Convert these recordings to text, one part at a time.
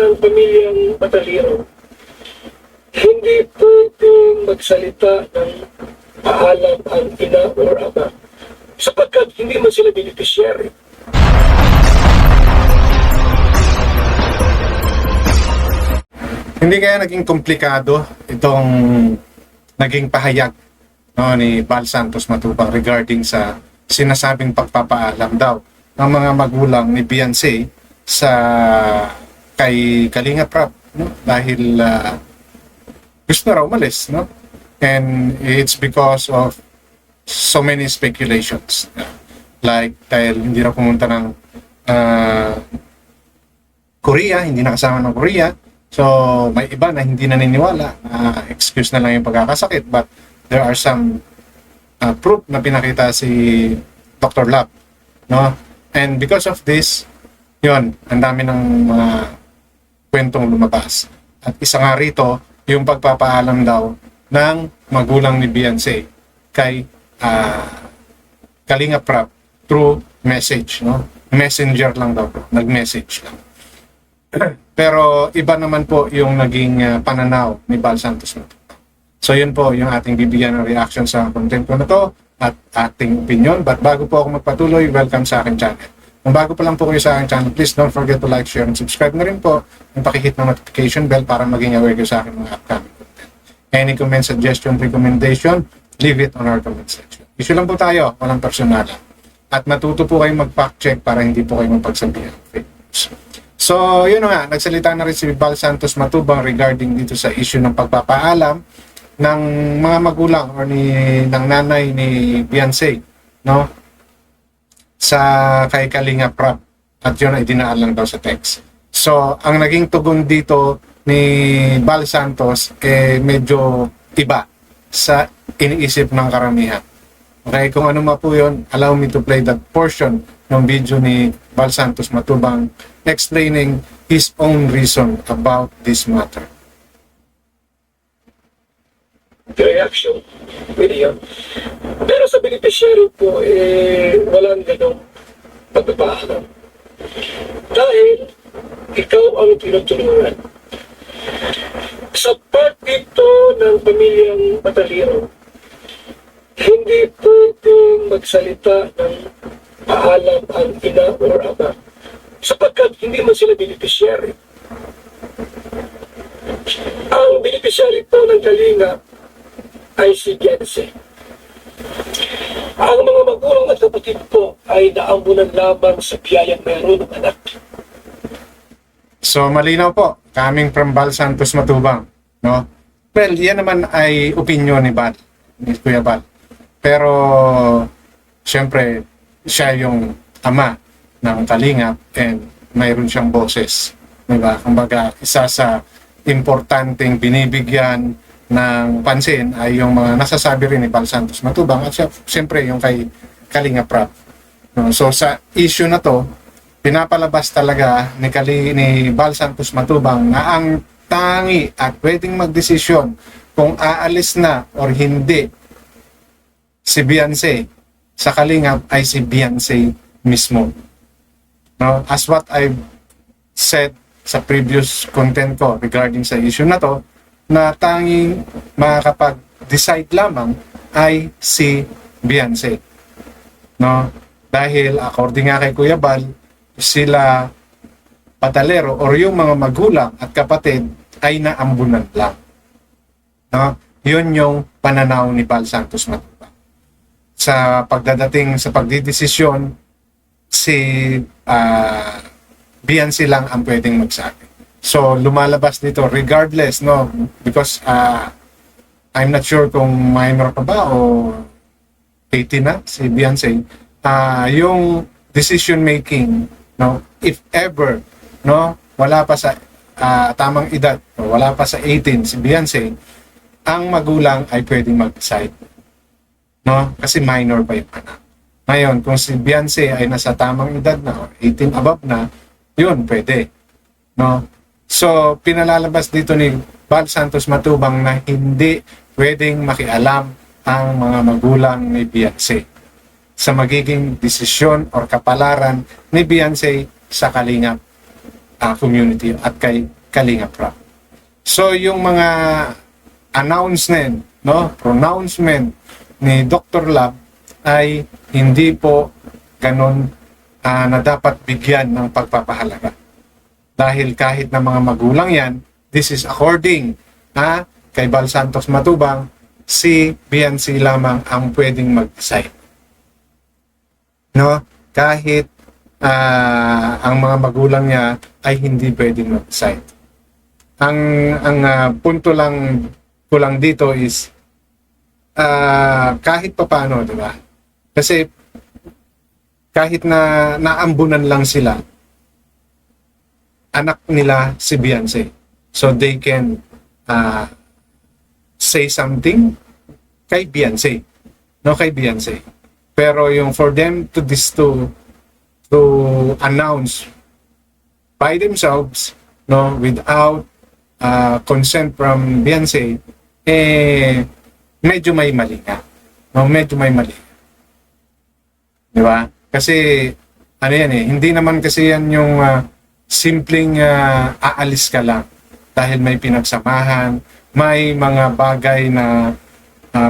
ng pamilyang Batalero, hindi pwedeng magsalita ng paalam ang ina or ama sapagkat hindi man sila beneficiary. Hindi kaya naging komplikado itong naging pahayag, no, ni Val Santos Matubang regarding sa sinasabing pagpapaalam daw ng mga magulang ni Beyonce sa kay Kalinga Prab, no? Dahil gusto na raw umalis, no? And it's because of so many speculations, like dahil hindi raw pumunta ng Korea, hindi nakasama ng Korea. So, may iba na hindi naniniwala, excuse na lang yung pagkakasakit, but there are some proof na pinakita si Dr. Lab, no? And because of this, yun, ang dami ng mga kwentong lumabas. At isa nga rito, yung pagpapaalam daw ng magulang ni Beyonce kay Kalinga Prab through message, no? Messenger lang daw po, nag-message lang. Pero iba naman po yung naging pananaw ni Val Santos Matubang. So yun po yung ating bibigyan ng reaction sa content ko na to at ating opinion. But bago po ako magpatuloy, welcome sa aking channel. Kung bago pa lang po kayo sa aking channel, please don't forget to like, share, and subscribe na rin po. Yung pakihit ng notification bell para maging aware kayo sa aking mga upcoming content. Any comment, suggestion, recommendation, leave it on our comment section. Issue lang po tayo, walang personalan. At matuto po kayong mag-fact check para hindi po kayo mapagsabihan ng fake news. So, yun nga, nagsalita na rin si Val Santos Matubang regarding dito sa issue ng pagpapaalam ng mga magulang or ng nanay ni Beyonce, no? Sa kay Kalinga Prab. At yun ay dinaan lang daw sa text. So, ang naging tugon dito ni Val Santos medyo iba sa iniisip ng karamihan. Okay, kung ano ma po yun, allow me to play that portion ng video ni Val Santos Matubang explaining his own reason about this matter. Reaction, video. Pero sa beneficiary po, walang ganong pagpapaalam. Dahil ikaw ang tinutulungan. Sa part ito ng pamilyang Batalero, hindi pwedeng magsalita ng paalam ang ina or ama sapagkat hindi man sila beneficiary. Ang beneficiary po ng Kalinga ay si Beyonce. Ang mga magulang at kapatid po ay naambunan lamang sa biyayang meron ng anak. So, malinaw po, coming from Val Santos Matubang, no? Well, yan naman ay opinion ni Val, ni Kuya Val. Pero, syempre, siya yung ama ng Kalingap and mayroon siyang boses. Diba? Kumbaga, isa sa importanteng binibigyan ng pansin ay yung mga nasasabi rin ni Val Santos Matubang at syempre yung kay Kalinga Prab. No? So, sa issue na to, pinapalabas talaga ni Val Santos Matubang na ang tangi at pwedeng magdesisyon kung aalis na or hindi si Beyonce sa Kalingap ay si Beyonce mismo. No? As what I've said sa previous content ko regarding sa issue na to, na tanging makakapag-decide lamang ay si Beyonce. No? Dahil according nga kay Kuya Val, sila Batalero or yung mga magulang at kapatid ay naambunan lang. No? Yun yung pananaw ni Val Santos Matubang. Sa pagdadating sa pagdidesisyon, si Beyonce lang ang pwedeng magsabi. So, lumalabas dito regardless, no? Because I'm not sure kung minor pa ba o 18 na si Beyonce. Yung decision making, no? If ever, no? Wala pa sa tamang edad, o wala pa sa 18 si Beyonce, ang magulang ay pwedeng mag-decide. No? Kasi minor pa yung anak. Ngayon, kung si Beyonce ay nasa tamang edad na, o 18 above na, yun, pwede. No? So, pinalalabas dito ni Val Santos Matubang na hindi pwedeng makialam ang mga magulang ni Beyonce sa magiging desisyon or kapalaran ni Beyonce sa Kalingap. community at kay Kalinga Prab. So yung mga announcement, no, pronouncement ni Dr. Lab ay hindi po ganon na dapat bigyan ng pagpapahalaga. Dahil kahit na mga magulang yan, this is according kay Bal Santos Matubang, si BNC lamang ang pwedeng mag-decide. No? Kahit ang mga magulang niya ay hindi pwedeng mag-decide. Ang punto lang ko lang dito is kahit papaano, di ba? Kasi kahit na naambunan lang sila, anak nila si Beyonce. So they can say something kay Beyonce. No, kay Beyonce. Pero yung for them to announce by themselves, no, without consent from Beyonce, medyo may mali nga. No, medyo may mali. Di ba? Kasi ano yan hindi naman kasi yan yung simpleng aalis ka lang dahil may pinagsamahan, may mga bagay na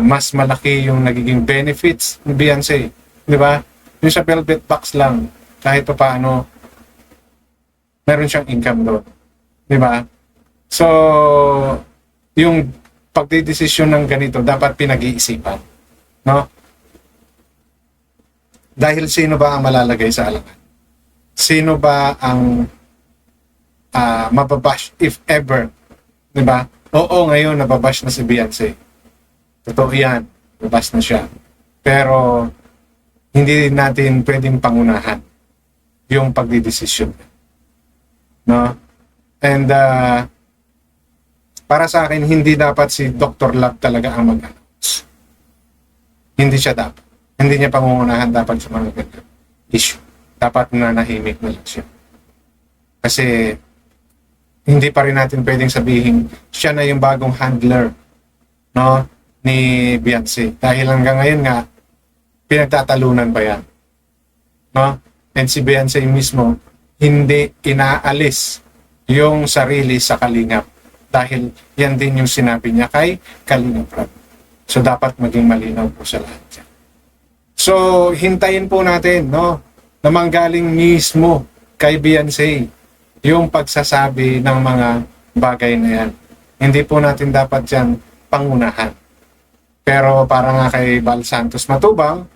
mas malaki yung nagiging benefits ni Beyonce. Di ba? Yung sa velvet box lang, kahit pa paano, meron siyang income doon. Di ba? So, yung pagdidesisyon ng ganito, dapat pinag-iisipan. No? Dahil sino ba ang malalagay sa alangan? Sino ba ang mababash, if ever? Di ba? Oo, ngayon nababash na si Beyonce. Totoo yan. Nababash na siya. Pero, hindi natin pwedeng pangunahan yung pagdidesisyon. No? And, para sa akin, hindi dapat si Dr. Love talaga ang mag-announce. Hindi siya dapat. Hindi niya pangungunahan dapat sa mga ganyan issue. Dapat nanahimik na lang siya. Kasi, hindi pa rin natin pwedeng sabihin, siya na yung bagong handler, no, ni Beyonce. Dahil hanggang ngayon nga, pinagtatalunan pa yan. No? And si Beyonce mismo, hindi inaalis yung sarili sa Kalingap. Dahil yan din yung sinabi niya kay Kalinga Prab. So, dapat maging malinaw po sa lahat yan. So, hintayin po natin, no, na manggaling mismo kay Beyonce yung pagsasabi ng mga bagay na yan. Hindi po natin dapat yan pangunahan. Pero para nga kay Bal Santos Matubang,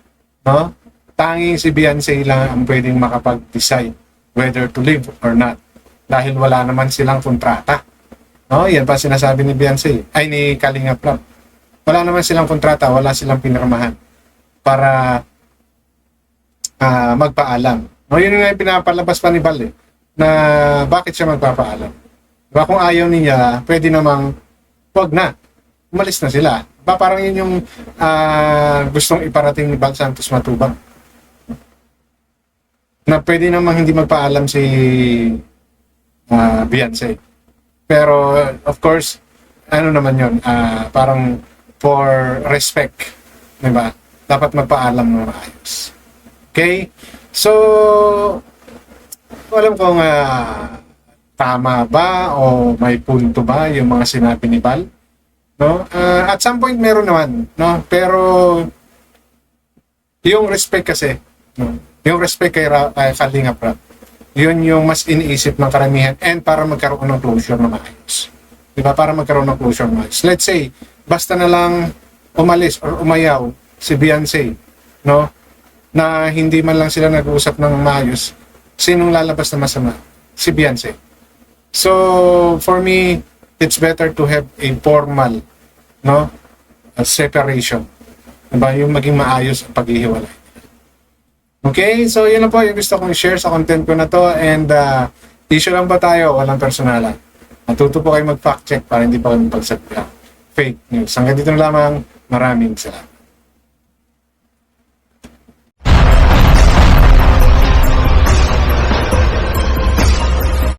no, tanging si Beyonce lang ang pwedeng makapag-decide whether to live or not. Dahil wala naman silang kontrata. No, yan pa sinasabi ni Beyonce, ay ni Kalinga Prab. Wala naman silang kontrata, wala silang pinirmahan para magpaalam. No, yun nga yung pinapalabas pa ni Bal na bakit siya magpapaalam. Diba, kung ayaw niya, pwede namang wag na. Umalis na sila. Diba, parang yun yung gustong iparating ni Bal Santos Matubang. Na pwede namang hindi magpaalam si Beyonce. Pero, of course, ano naman yun, parang for respect. Diba? Dapat magpaalam ng maayos. Okay? So, alam kong tama ba o may punto ba yung mga sinabi ni Bal, no? At some point meron naman, no? Pero yung respect kasi, no? Yung respect kay Kalinga Prab, yun yung mas iniisip ng karamihan and para magkaroon ng closure na maayos. Diba? Para magkaroon ng closure na maayos. Let's say, basta na lang umalis or umayaw si Beyonce, no? Na hindi man lang sila nag-uusap ng maayos, sinong lalabas na masama? Si Beyonce. So, for me, it's better to have a formal, no, a separation. Diba? Yung maging maayos ang paghihiwalay. Okay? So, yun na po yung gusto kong share sa content ko na to. And, issue lang ba tayo? Walang personalan. Matuto po kayo mag-fact check para hindi pa kayo magpagsabi fake news. Hanggang dito na lamang. Maraming salamat.